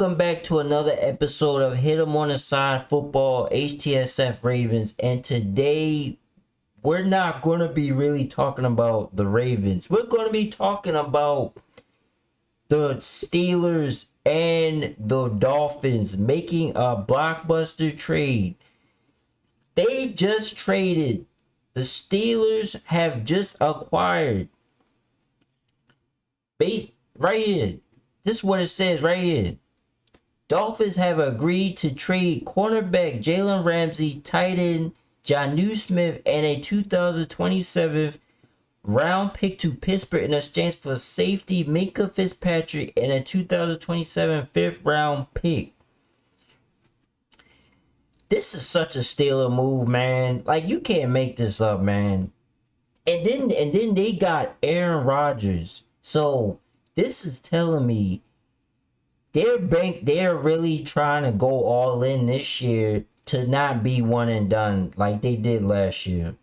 Welcome back to another episode of Hit 'em on the Side Football HTSF Ravens. And today, we're not going to be really talking about the Ravens. We're going to be talking about the Steelers and the Dolphins making a blockbuster trade. They just traded. The Steelers have just acquired. Right here. This is what it says right here. Dolphins have agreed to trade cornerback Jalen Ramsey, tight end Jonnu Smith, and a 2027 round pick to Pittsburgh in exchange for safety Minkah Fitzpatrick and a 2027 fifth round pick. This is such a Steeler move, man. Like, you can't make this up, man. And then they got Aaron Rodgers. So this is telling me they're really trying to go all in this year to not be one and done like they did last year.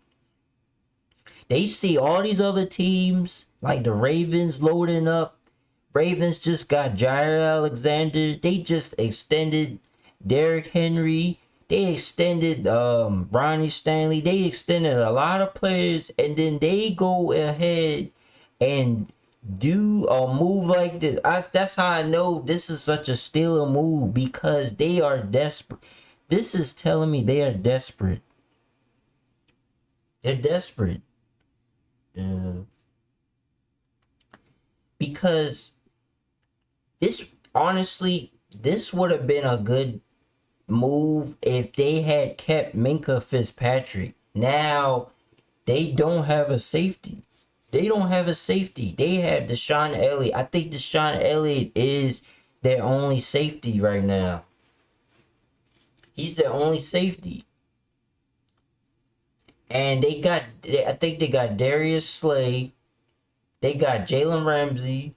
They see all these other teams like the Ravens loading up. Ravens just got Jair Alexander. They just extended Derrick Henry. They extended Ronnie Stanley. They extended a lot of players, and then they go ahead and do a move like this. That's how I know this is such a Steeler move, because they are desperate. This is telling me they are desperate. They're desperate. Because this, honestly, this would have been a good move if they had kept Minkah Fitzpatrick. Now, they don't have a safety. They have Deshaun Elliott. I think Deshaun Elliott is their only safety right now. He's their only safety. And I think they got Darius Slay. They got Jalen Ramsey.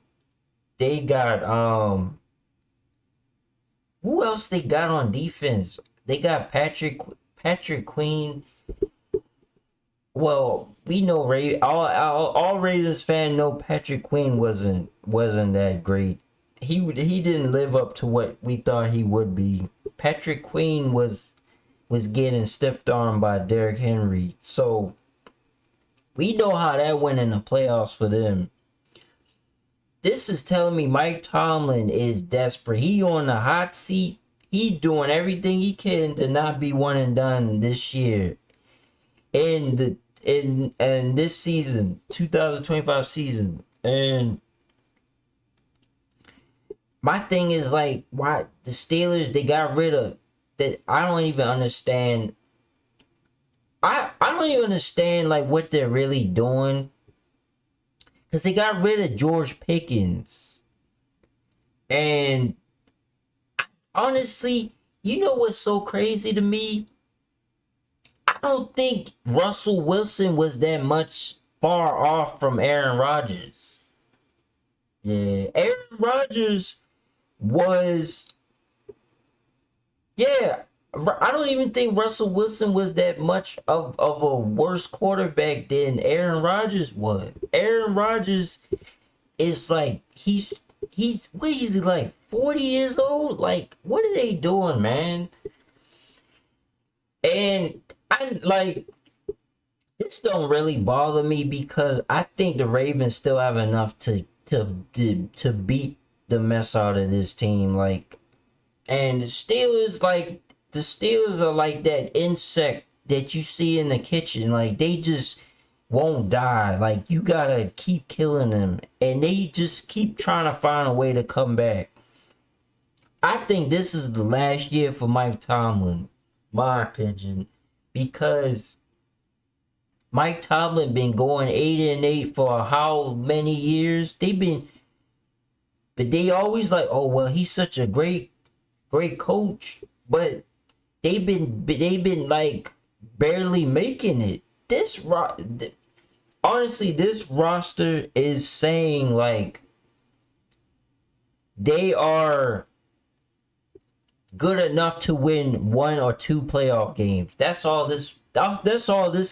They got who else they got on defense? They got Patrick Queen. Well, we know all Ravens fans know Patrick Queen wasn't that great. He didn't live up to what we thought he would be. Patrick Queen was getting stiffed arm by Derrick Henry. So we know how that went in the playoffs for them. This is telling me Mike Tomlin is desperate. He on the hot seat. He doing everything he can to not be one and done this year. In this season, 2025 season. And my thing is, like, why the Steelers, they got rid of that. I don't even understand. I don't even understand, like, what they're really doing. Because they got rid of George Pickens. And honestly, you know what's so crazy to me? I don't think Russell Wilson was that much far off from Aaron Rodgers. Yeah, Aaron Rodgers was... Yeah, I don't even think Russell Wilson was that much of a worse quarterback than Aaron Rodgers was. Aaron Rodgers is like, he's what is he, like 40 years old? Like, what are they doing, man? And I like, this don't really bother me, because I think the Ravens still have enough to beat the mess out of this team. Like, and the Steelers are like that insect that you see in the kitchen. Like, they just won't die. Like, you gotta keep killing them, and they just keep trying to find a way to come back. I think this is the last year for Mike Tomlin, my opinion, because Mike Tomlin been going 8-8 for how many years? But they always like, oh well, he's such a great coach, but they've been like barely making it. Honestly, this roster is saying, like, they are good enough to win 1 or 2 playoff games. That's all this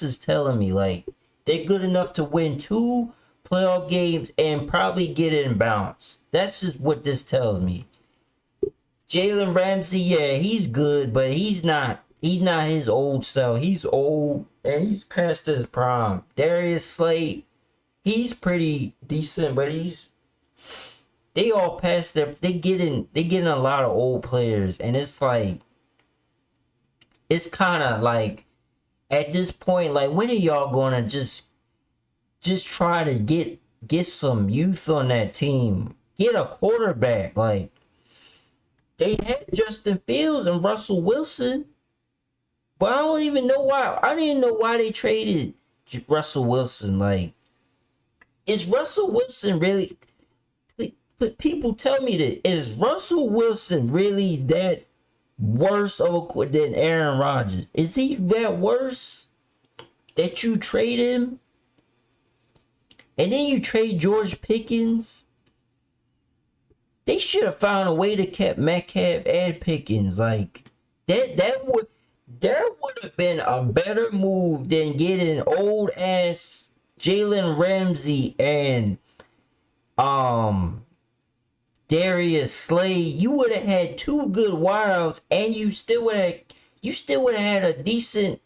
is telling me. Like, they're good enough to win 2 playoff games and probably get it in bounce. That's just what this tells me. Jalen Ramsey, yeah, he's good, but he's not. He's not his old self. He's old and he's past his prime. Darius Slade, he's pretty decent, but they all past their. They getting a lot of old players, and it's like it's kind of like at this point, like when are y'all gonna just try to get some youth on that team? Get a quarterback. Like they had Justin Fields and Russell Wilson, but I don't even know why. I don't even know why they traded Russell Wilson. Like, is Russell Wilson really? But people tell me that, is Russell Wilson really that worse of a than Aaron Rodgers? Is he that worse that you trade him? And then you trade George Pickens? They should have found a way to keep Metcalf and Pickens. Like that would have been a better move than getting old ass Jalen Ramsey and Darius Slade. You would have had two good wideouts, and you still would have had a decent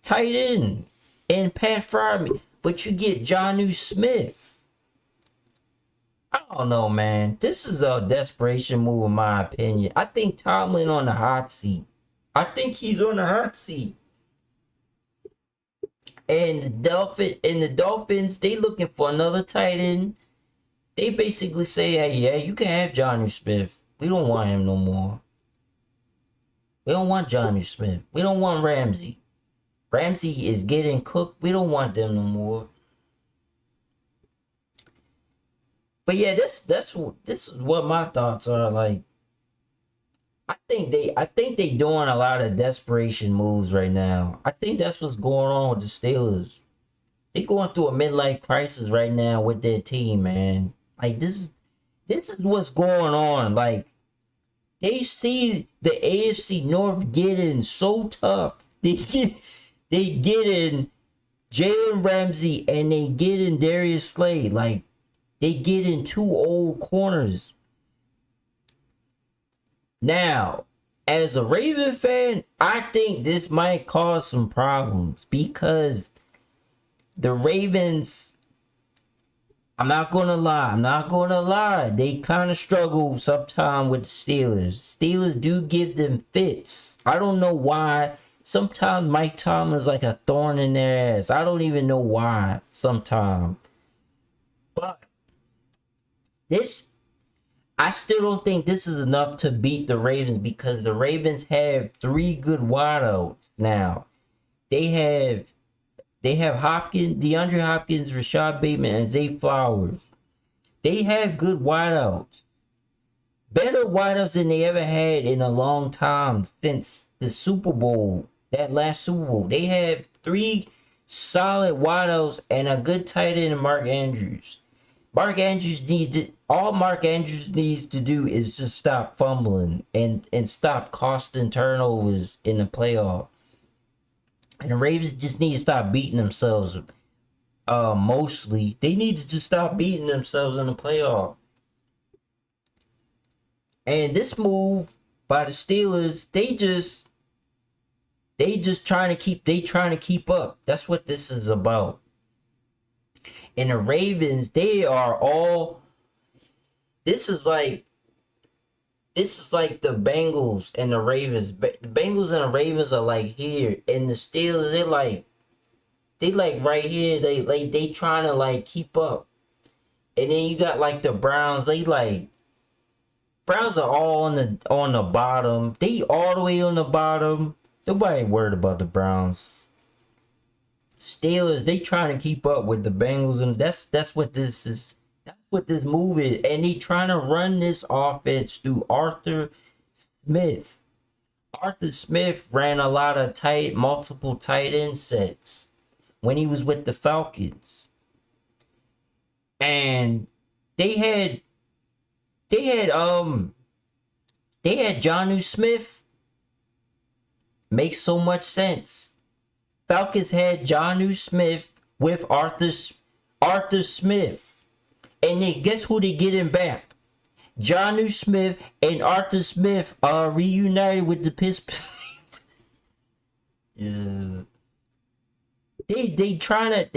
tight end and Pat Fryerman. But you get Jonnu Smith. I don't know, man. This is a desperation move, in my opinion. I think Tomlin on the hot seat. I think he's on the hot seat. And the Dolphins, they looking for another tight end. They basically say, hey, yeah, you can have Jonnu Smith. We don't want him no more. We don't want Jonnu Smith. We don't want Ramsey. Ramsey is getting cooked. We don't want them no more. But yeah, this is what my thoughts are. Like, I think they doing a lot of desperation moves right now. I think that's what's going on with the Steelers. They going through a midlife crisis right now with their team, man. Like this is what's going on. Like they see the AFC North getting so tough. They getting Jalen Ramsey and they getting Darius Slade. Like they getting two old corners. Now, as a Raven fan, I think this might cause some problems because the Ravens, I'm not gonna lie, they kind of struggle sometimes with the Steelers. Steelers do give them fits. I don't know why. Sometimes Mike Tomlin's like a thorn in their ass. I don't even know why sometimes. But I still don't think this is enough to beat the Ravens because the Ravens have three good wideouts now. They have Hopkins, DeAndre Hopkins, Rashad Bateman, and Zay Flowers. They have good wideouts. Better wideouts than they ever had in a long time since the Super Bowl. That last Super Bowl. They have three solid wideouts and a good tight end in Mark Andrews. All Mark Andrews needs to do is just stop fumbling and stop costing turnovers in the playoff. And the Ravens just need to stop beating themselves. Mostly, they need to just stop beating themselves in the playoff. And this move by the Steelers, they just trying to keep up. That's what this is about. And the Ravens, they are all. This is like the Bengals and the Ravens. The Bengals and the Ravens are like here, and the Steelers they like right here. They trying to like keep up, and then you got like the Browns. Browns are all on the bottom. They all the way on the bottom. Nobody worried about the Browns. Steelers, they trying to keep up with the Bengals, and that's what this is. That's what this move is. And they trying to run this offense through Arthur Smith. Arthur Smith ran a lot of multiple tight end sets when he was with the Falcons. And they had Jonnu Smith. Makes so much sense. Falcons had Jonnu Smith with Arthur Smith. And then guess who they getting back? Jonnu Smith and Arthur Smith are reunited with the Pittsburgh. Yeah. They trying to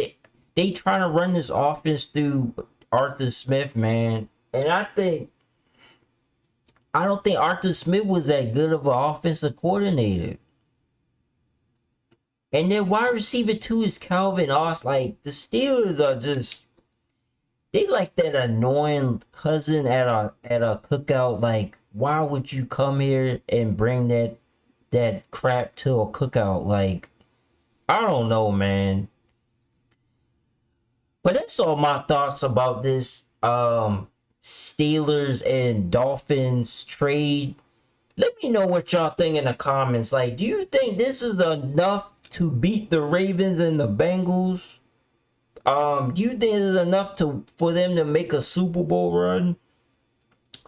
run this offense through Arthur Smith, man. And I don't think Arthur Smith was that good of an offensive coordinator. And then wide receiver 2 is Calvin Austin. Like, the Steelers are just, they like that annoying cousin at a cookout. Like, why would you come here and bring that crap to a cookout? Like, I don't know, man. But that's all my thoughts about this Steelers and Dolphins trade. Let me know what y'all think in the comments. Like, do you think this is enough to beat the Ravens and the Bengals? Do you think this is enough for them to make a Super Bowl run?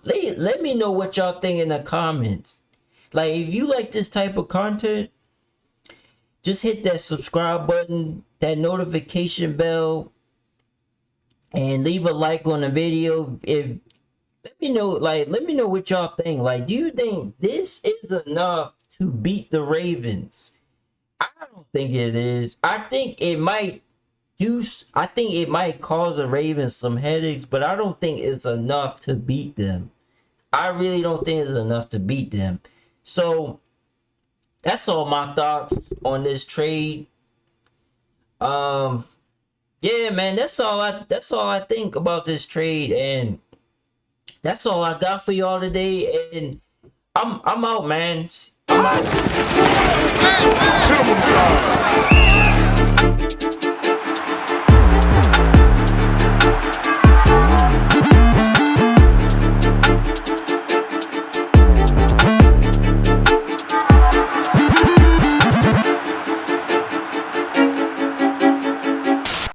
Let me know what y'all think in the comments. Like, if you like this type of content, just hit that subscribe button, that notification bell, and leave a like on the video. Let me know what y'all think. Like, do you think this is enough to beat the Ravens? I don't think it is. I think it might cause the Ravens some headaches, but I don't think it's enough to beat them. I really don't think it's enough to beat them. So that's all my thoughts on this trade. Yeah, man, that's all I think about this trade, and that's all I got for y'all today. And I'm out, man. I'm out.